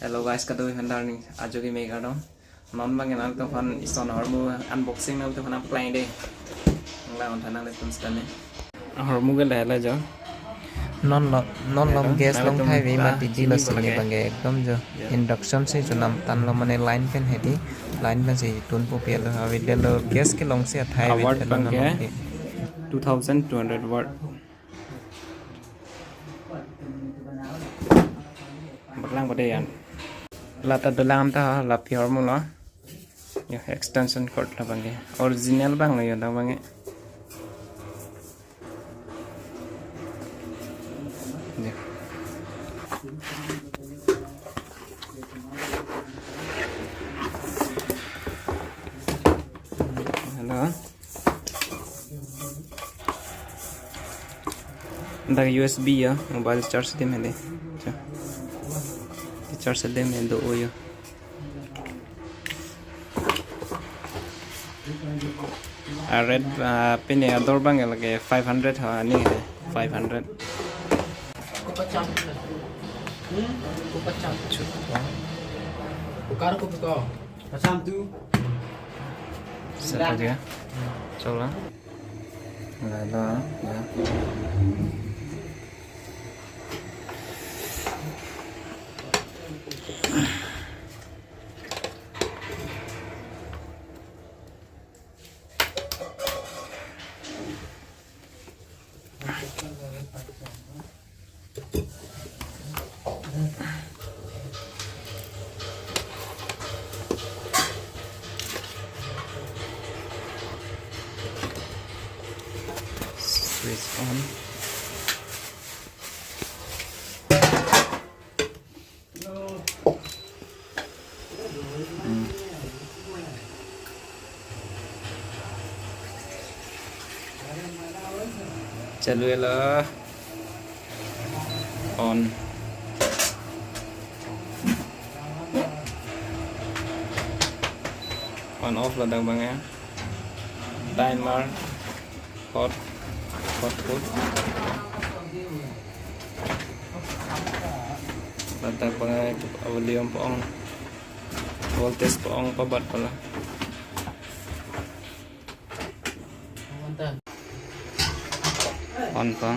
Hello guys, kado handar ni ajo ki mega dong. Non bang enal to fan ison hormu unboxing nal to fan apply deh. Ngla on thana le constant ne. Hormu ke le jo. Non lom gas long thai vi ma tiji lo singe bange ekdom jo induction se jo nam tan lo mane line pen hedi line pen se tun po pe lo avi de lo gas ke long se thai vi Award lo na bange ke 2200 watt. Baklang pada yan. Lata dalam ta la pure mo lo. Yo extension cord la bange. Original bang lo yo da bange. Hello. Ndak USB ya, mobile charge de mede. Charge de me do yo. Red pin ya dor bang lagi 500 ha ni 500. Siapa dia? Coba. Enggak ada, ya. Switch on. Chalu lah. On. On off là đâu bang ya. Timer. Hot food. Letak bang volume poong. Voltage poong pabat pala. On pa.